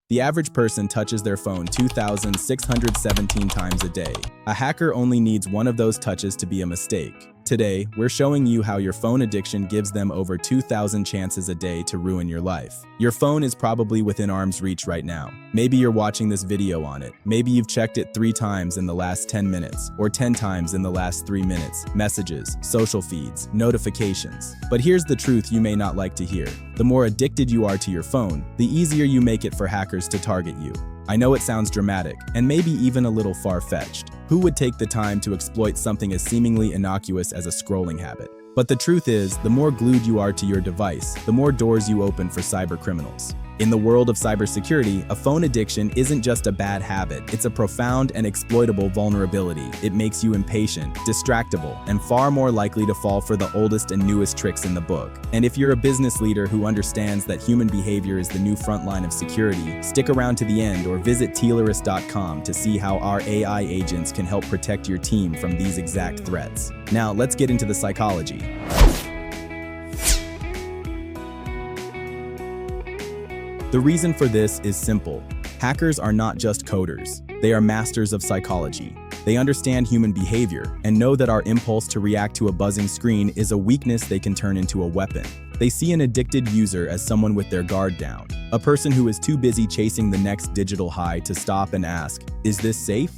The average person touches their phone 2,617 times a day. A hacker only needs one of those touches to be a mistake. Today, we're showing you how your phone addiction gives them over 2,000 chances a day to ruin your life. Your phone is probably within arm's reach right now. Maybe you're watching this video on it. Maybe you've checked it 3 times in the last 10 minutes, or 10 times in the last 3 minutes. Messages, social feeds, notifications. But here's the truth you may not like to hear. The more addicted you are to your phone, the easier you make it for hackers to target you. I know it sounds dramatic, and maybe even a little far-fetched. Who would take the time to exploit something as seemingly innocuous as a scrolling habit? But the truth is, the more glued you are to your device, the more doors you open for cybercriminals. In the world of cybersecurity, a phone addiction isn't just a bad habit, it's a profound and exploitable vulnerability. It makes you impatient, distractible, and far more likely to fall for the oldest and newest tricks in the book. And if you're a business leader who understands that human behavior is the new front line of security, stick around to the end or visit Tileris.com to see how our AI agents can help protect your team from these exact threats. Now, let's get into the psychology. The reason for this is simple. Hackers are not just coders. They are masters of psychology. They understand human behavior and know that our impulse to react to a buzzing screen is a weakness they can turn into a weapon. They see an addicted user as someone with their guard down, a person who is too busy chasing the next digital high to stop and ask, "Is this safe?"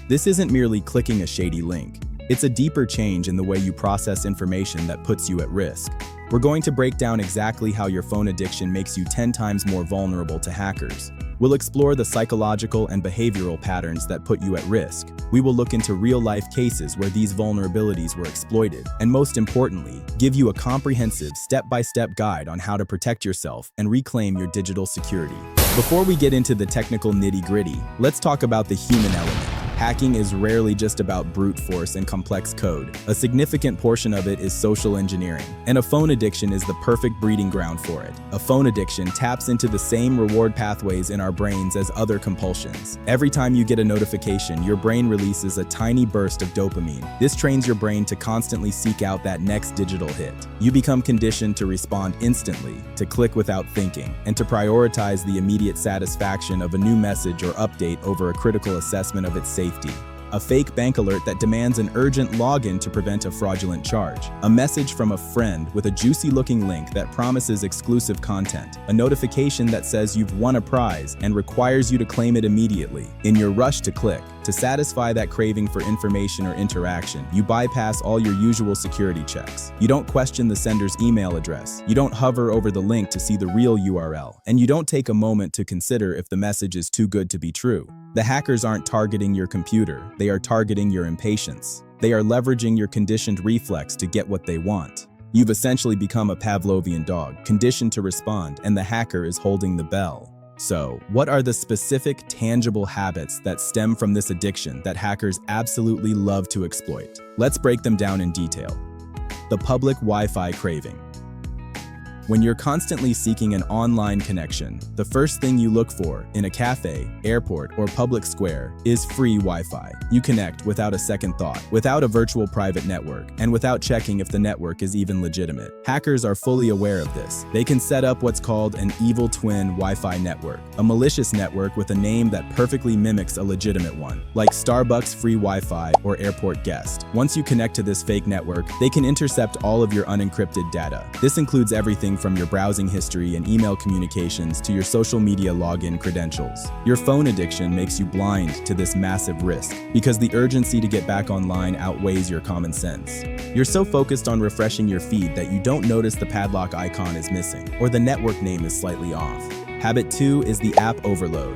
This isn't merely clicking a shady link. It's a deeper change in the way you process information that puts you at risk. We're going to break down exactly how your phone addiction makes you 10 times more vulnerable to hackers. We'll explore the psychological and behavioral patterns that put you at risk. We will look into real-life cases where these vulnerabilities were exploited, and most importantly, give you a comprehensive step-by-step guide on how to protect yourself and reclaim your digital security. Before we get into the technical nitty-gritty, let's talk about the human element. Hacking is rarely just about brute force and complex code. A significant portion of it is social engineering, and a phone addiction is the perfect breeding ground for it. A phone addiction taps into the same reward pathways in our brains as other compulsions. Every time you get a notification, your brain releases a tiny burst of dopamine. This trains your brain to constantly seek out that next digital hit. You become conditioned to respond instantly, to click without thinking, and to prioritize the immediate satisfaction of a new message or update over a critical assessment of its safety. A fake bank alert that demands an urgent login to prevent a fraudulent charge. A message from a friend with a juicy-looking link that promises exclusive content. A notification that says you've won a prize and requires you to claim it immediately. In your rush to click, to satisfy that craving for information or interaction, you bypass all your usual security checks. You don't question the sender's email address. You don't hover over the link to see the real URL. And you don't take a moment to consider if the message is too good to be true. The hackers aren't targeting your computer. They are targeting your impatience. They are leveraging your conditioned reflex to get what they want. You've essentially become a Pavlovian dog, conditioned to respond, and the hacker is holding the bell. So, what are the specific, tangible habits that stem from this addiction that hackers absolutely love to exploit? Let's break them down in detail. The public Wi-Fi craving. When you're constantly seeking an online connection, the first thing you look for in a cafe, airport, or public square is free Wi-Fi. You connect without a second thought, without a virtual private network, and without checking if the network is even legitimate. Hackers are fully aware of this. They can set up what's called an evil twin Wi-Fi network, a malicious network with a name that perfectly mimics a legitimate one, like Starbucks free Wi-Fi or airport guest. Once you connect to this fake network, they can intercept all of your unencrypted data. This includes everything from your browsing history and email communications to your social media login credentials. Your phone addiction makes you blind to this massive risk because the urgency to get back online outweighs your common sense. You're so focused on refreshing your feed that you don't notice the padlock icon is missing or the network name is slightly off. Habit 2 is the app overload.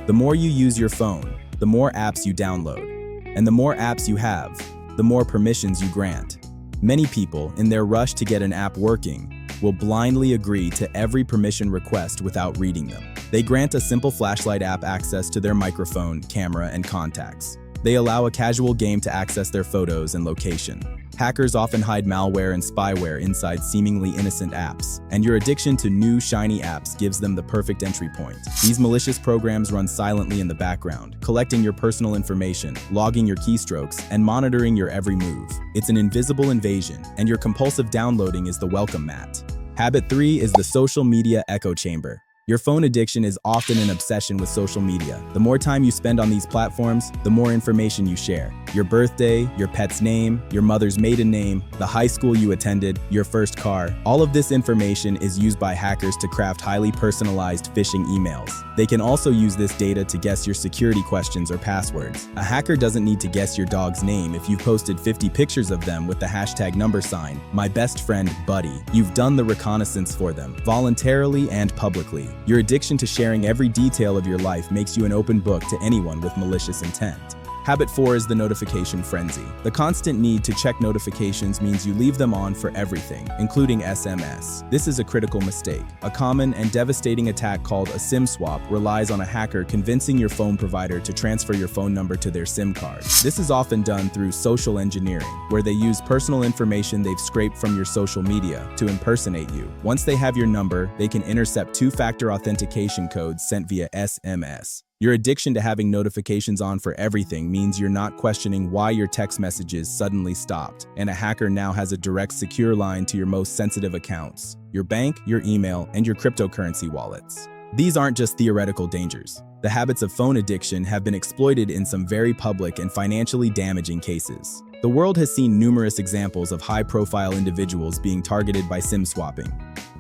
The more you use your phone, the more apps you download. And the more apps you have, the more permissions you grant. Many people, in their rush to get an app working, will blindly agree to every permission request without reading them. They grant a simple flashlight app access to their microphone, camera, and contacts. They allow a casual game to access their photos and location. Hackers often hide malware and spyware inside seemingly innocent apps, and your addiction to new, shiny apps gives them the perfect entry point. These malicious programs run silently in the background, collecting your personal information, logging your keystrokes, and monitoring your every move. It's an invisible invasion, and your compulsive downloading is the welcome mat. Habit 3 is the social media echo chamber. Your phone addiction is often an obsession with social media. The more time you spend on these platforms, the more information you share. Your birthday, your pet's name, your mother's maiden name, the high school you attended, your first car. All of this information is used by hackers to craft highly personalized phishing emails. They can also use this data to guess your security questions or passwords. A hacker doesn't need to guess your dog's name if you've posted 50 pictures of them with the hashtag #, my best friend, buddy. You've done the reconnaissance for them, voluntarily and publicly. Your addiction to sharing every detail of your life makes you an open book to anyone with malicious intent. Habit 4 is the notification frenzy. The constant need to check notifications means you leave them on for everything, including SMS. This is a critical mistake. A common and devastating attack called a SIM swap relies on a hacker convincing your phone provider to transfer your phone number to their SIM card. This is often done through social engineering, where they use personal information they've scraped from your social media to impersonate you. Once they have your number, they can intercept two-factor authentication codes sent via SMS. Your addiction to having notifications on for everything means you're not questioning why your text messages suddenly stopped, and a hacker now has a direct secure line to your most sensitive accounts, your bank, your email, and your cryptocurrency wallets. These aren't just theoretical dangers. The habits of phone addiction have been exploited in some very public and financially damaging cases. The world has seen numerous examples of high-profile individuals being targeted by SIM swapping.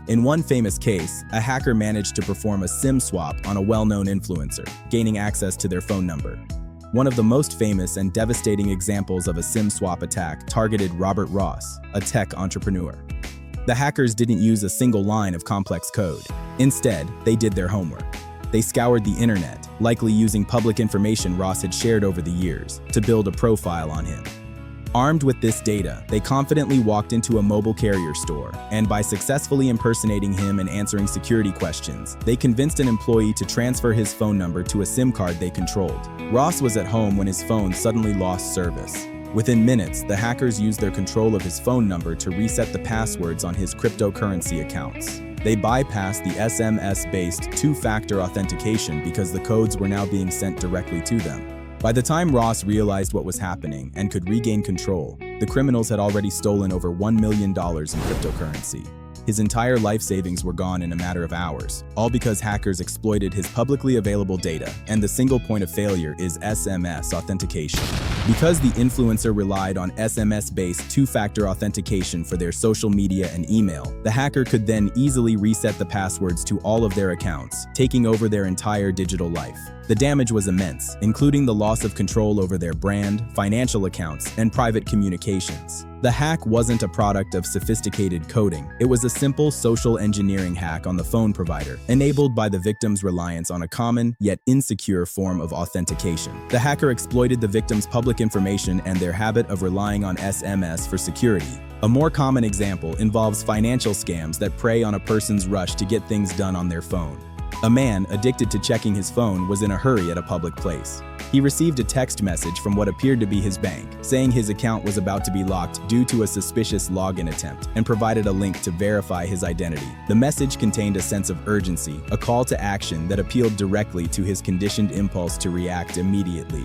In one famous case, a hacker managed to perform a SIM swap on a well-known influencer, gaining access to their phone number. One of the most famous and devastating examples of a SIM swap attack targeted Robert Ross, a tech entrepreneur. The hackers didn't use a single line of complex code. Instead, they did their homework. They scoured the internet, likely using public information Ross had shared over the years, to build a profile on him. Armed with this data, they confidently walked into a mobile carrier store, and by successfully impersonating him and answering security questions, they convinced an employee to transfer his phone number to a SIM card they controlled. Ross was at home when his phone suddenly lost service. Within minutes, the hackers used their control of his phone number to reset the passwords on his cryptocurrency accounts. They bypassed the SMS-based two-factor authentication because the codes were now being sent directly to them. By the time Ross realized what was happening and could regain control, the criminals had already stolen over $1 million in cryptocurrency. His entire life savings were gone in a matter of hours, all because hackers exploited his publicly available data, and the single point of failure is SMS authentication. Because the influencer relied on SMS-based two-factor authentication for their social media and email, the hacker could then easily reset the passwords to all of their accounts, taking over their entire digital life. The damage was immense, including the loss of control over their brand, financial accounts, and private communications. The hack wasn't a product of sophisticated coding. It was a simple social engineering hack on the phone provider, enabled by the victim's reliance on a common, yet insecure form of authentication. The hacker exploited the victim's public information and their habit of relying on SMS for security. A more common example involves financial scams that prey on a person's rush to get things done on their phone. A man addicted to checking his phone was in a hurry at a public place. He received a text message from what appeared to be his bank, saying his account was about to be locked due to a suspicious login attempt, and provided a link to verify his identity. The message contained a sense of urgency, a call to action that appealed directly to his conditioned impulse to react immediately.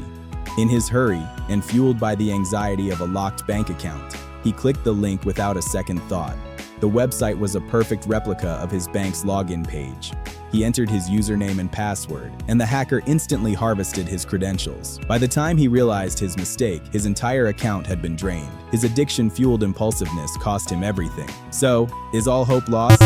In his hurry, and fueled by the anxiety of a locked bank account, he clicked the link without a second thought. The website was a perfect replica of his bank's login page. He entered his username and password, and the hacker instantly harvested his credentials. By the time he realized his mistake, his entire account had been drained. His addiction-fueled impulsiveness cost him everything. So, is all hope lost?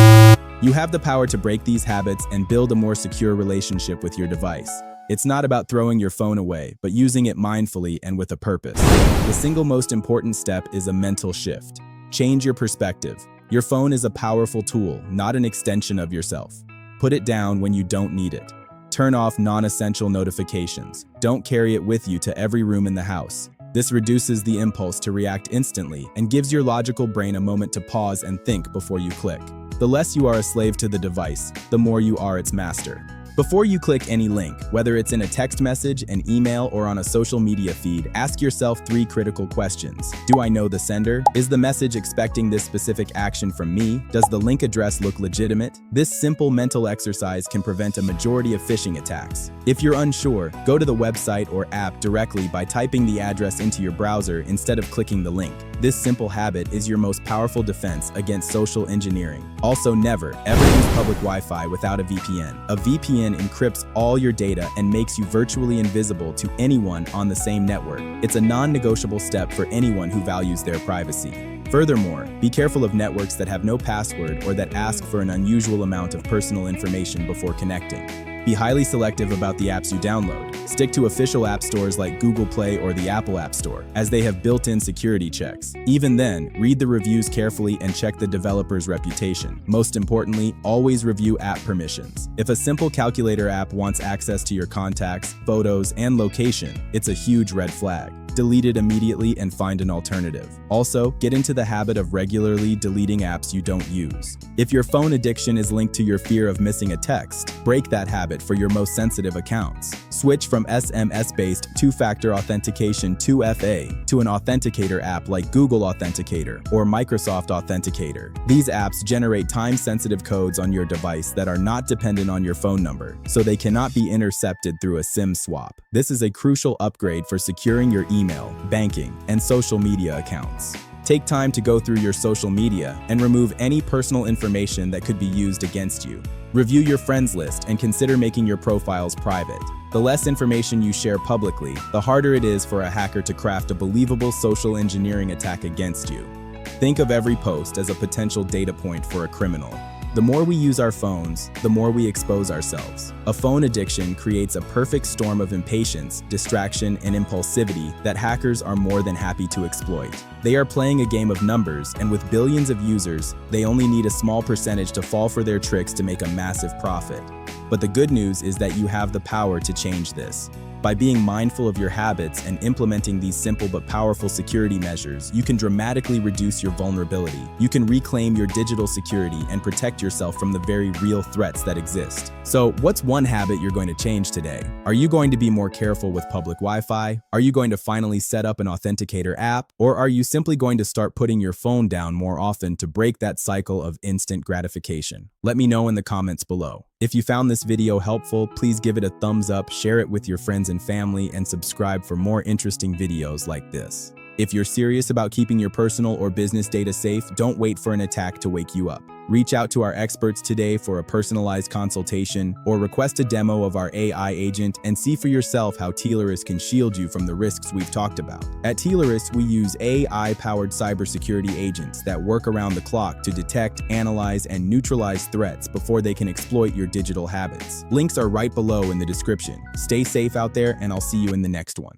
You have the power to break these habits and build a more secure relationship with your device. It's not about throwing your phone away, but using it mindfully and with a purpose. The single most important step is a mental shift. Change your perspective. Your phone is a powerful tool, not an extension of yourself. Put it down when you don't need it. Turn off non-essential notifications. Don't carry it with you to every room in the house. This reduces the impulse to react instantly and gives your logical brain a moment to pause and think before you click. The less you are a slave to the device, the more you are its master. Before you click any link, whether it's in a text message, an email, or on a social media feed, ask yourself 3 critical questions. Do I know the sender? Is the message expecting this specific action from me? Does the link address look legitimate? This simple mental exercise can prevent a majority of phishing attacks. If you're unsure, go to the website or app directly by typing the address into your browser instead of clicking the link. This simple habit is your most powerful defense against social engineering. Also, never, ever use public Wi-Fi without a VPN. A VPN encrypts all your data and makes you virtually invisible to anyone on the same network. It's a non-negotiable step for anyone who values their privacy. Furthermore, be careful of networks that have no password or that ask for an unusual amount of personal information before connecting. Be highly selective about the apps you download. Stick to official app stores like Google Play or the Apple App Store, as they have built-in security checks. Even then, read the reviews carefully and check the developer's reputation. Most importantly, always review app permissions. If a simple calculator app wants access to your contacts, photos, and location, it's a huge red flag. Delete it immediately and find an alternative. Also, get into the habit of regularly deleting apps you don't use. If your phone addiction is linked to your fear of missing a text, break that habit for your most sensitive accounts. Switch from SMS-based two-factor authentication 2FA to an authenticator app like Google Authenticator or Microsoft Authenticator. These apps generate time-sensitive codes on your device that are not dependent on your phone number, so they cannot be intercepted through a SIM swap. This is a crucial upgrade for securing your email, banking, and social media accounts. Take time to go through your social media and remove any personal information that could be used against you. Review your friends list and consider making your profiles private. The less information you share publicly, the harder it is for a hacker to craft a believable social engineering attack against you. Think of every post as a potential data point for a criminal. The more we use our phones, the more we expose ourselves. A phone addiction creates a perfect storm of impatience, distraction, and impulsivity that hackers are more than happy to exploit. They are playing a game of numbers, and with billions of users, they only need a small percentage to fall for their tricks to make a massive profit. But the good news is that you have the power to change this. By being mindful of your habits and implementing these simple but powerful security measures, you can dramatically reduce your vulnerability. You can reclaim your digital security and protect yourself from the very real threats that exist. So, what's one habit you're going to change today? Are you going to be more careful with public Wi-Fi? Are you going to finally set up an authenticator app? Or are you simply going to start putting your phone down more often to break that cycle of instant gratification? Let me know in the comments below. If you found this video helpful, please give it a thumbs up, share it with your friends and family, and subscribe for more interesting videos like this. If you're serious about keeping your personal or business data safe, don't wait for an attack to wake you up. Reach out to our experts today for a personalized consultation or request a demo of our AI agent and see for yourself how Tileris can shield you from the risks we've talked about. At Tileris, we use AI-powered cybersecurity agents that work around the clock to detect, analyze, and neutralize threats before they can exploit your digital habits. Links are right below in the description. Stay safe out there, and I'll see you in the next one.